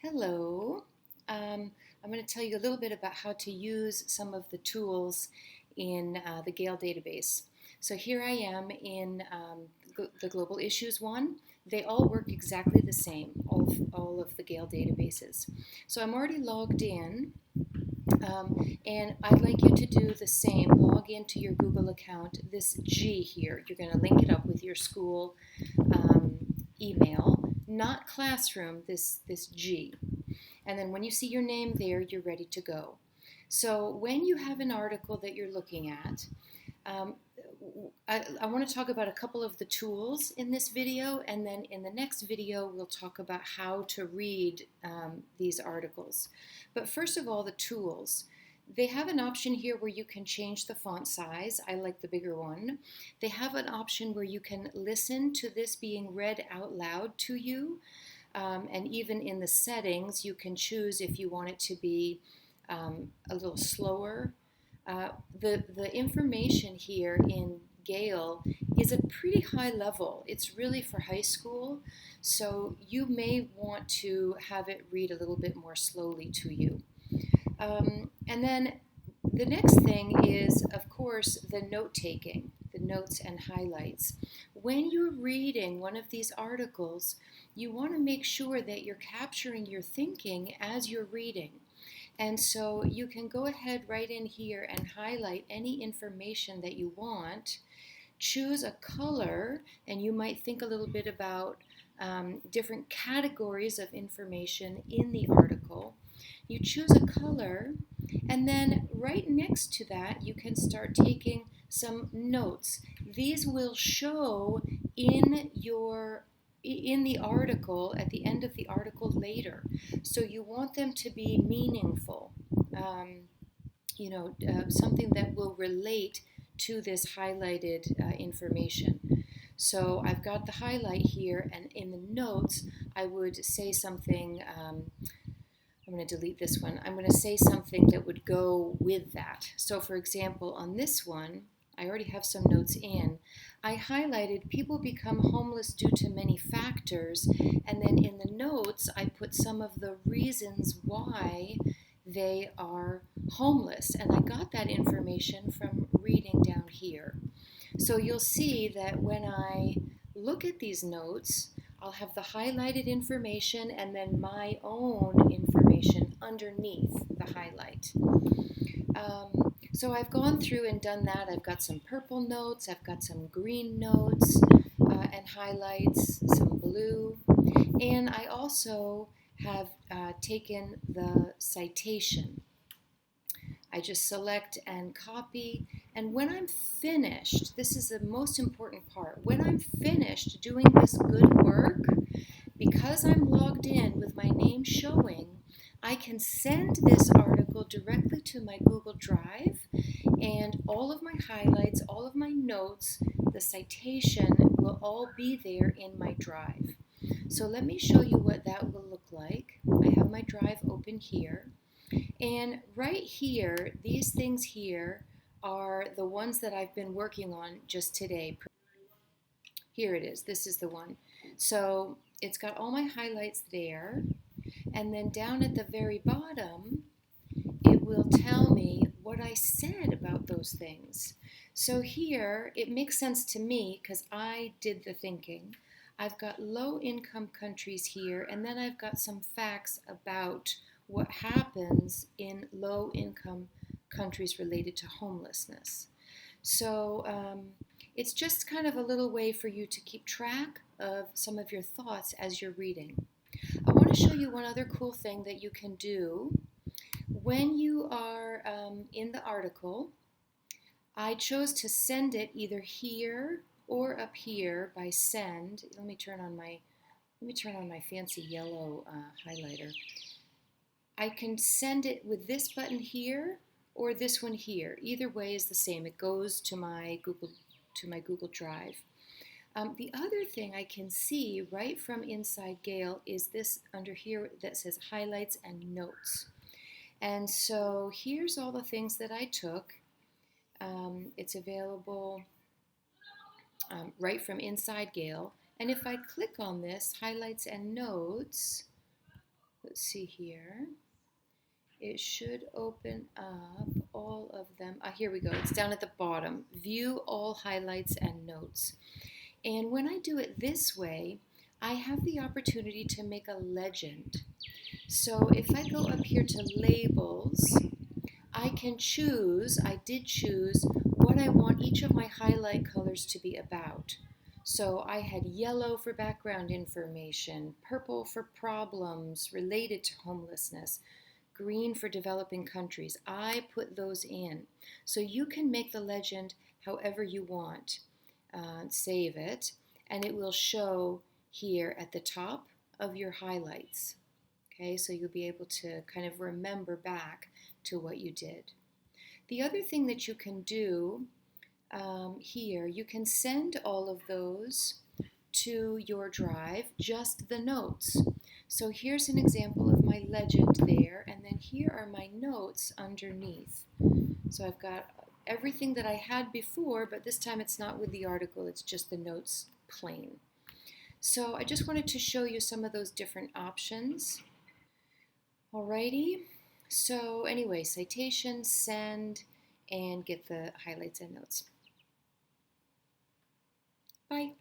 Hello. I'm going to tell you a little bit about how to use some of the tools in the Gale database. So here I am in the Global Issues one. They all work exactly the same, all of the Gale databases. So I'm already logged in, and I'd like you to do the same. Log into your Google account. This G here, you're going to link it up with your school email, not classroom, this G. And then when you see your name there, you're ready to go. So when you have an article that you're looking at, um, I want to talk about a couple of the tools in this video, and then in the next video we'll talk about how to read these articles. But first of all, the tools. They have an option here where you can change the font size. I like the bigger one. They have an option where you can listen to this being read out loud to you. And even in the settings, you can choose if you want it to be a little slower. The information here in Gale is a pretty high level. It's really for high school, so you may want to have it read a little bit more slowly to you. And then the next thing is, of course, the note taking, the notes and highlights. When you're reading one of these articles, you want to make sure that you're capturing your thinking as you're reading. And so you can go ahead right in here and highlight any information that you want. Choose a color, and you might think a little bit about different categories of information in the article. You choose a color, and then right next to that, you can start taking some notes. These will show in the article, at the end of the article later. So you want them to be meaningful, something that will relate to this highlighted information. So I've got the highlight here, and in the notes, I would say something. I'm going to delete this one. I'm going to say something that would go with that. So for example, on this one, I already have some notes in. I highlighted people become homeless due to many factors, and then in the notes, I put some of the reasons why they are homeless, and I got that information from reading down here. So you'll see that when I look at these notes, I'll have the highlighted information and then my own information underneath the highlight. So I've gone through and done that. I've got some purple notes, I've got some green notes and highlights, some blue, and I also have taken the citation. I just select and copy, and when I'm finished, this is the most important part, when I'm finished doing this good work, because I'm logged in with my name showing, I can send this article directly to my Google Drive, and all of my highlights, all of my notes, the citation will all be there in my drive. So let me show you what that will look like. I have my drive open here. And right here, these things here are the ones that I've been working on just today. Here it is. This is the one. So it's got all my highlights there. And then down at the very bottom, it will tell me what I said about those things. So here, it makes sense to me because I did the thinking. I've got low-income countries here, and then I've got some facts about what happens in low-income countries related to homelessness. So it's just kind of a little way for you to keep track of some of your thoughts as you're reading. I want to show you one other cool thing that you can do. When you are in the article, I chose to send it either here or up here by send. Let me turn on my fancy yellow highlighter. I can send it with this button here or this one here. Either way is the same. It goes to my Google Drive. The other thing I can see right from inside Gale is this under here that says highlights and notes. And so here's all the things that I took. It's available right from inside Gale. And if I click on this, highlights and notes, let's see here. It should open up all of them. Here we go. It's down at the bottom. View all highlights and notes. And when I do it this way, I have the opportunity to make a legend. So if I go up here to labels, I can choose, I did choose what I want each of my highlight colors to be about. So I had yellow for background information, purple for problems related to homelessness, green for developing countries. I put those in. So you can make the legend however you want. Save it, and it will show here at the top of your highlights. Okay, so you'll be able to kind of remember back to what you did. The other thing that you can do here, you can send all of those to your drive, just the notes. So here's an example of my legend there, and then here are my notes underneath. So I've got everything that I had before, but this time it's not with the article, it's just the notes plain. So I just wanted to show you some of those different options. Alrighty, so anyway, citation, send, and get the highlights and notes. Bye.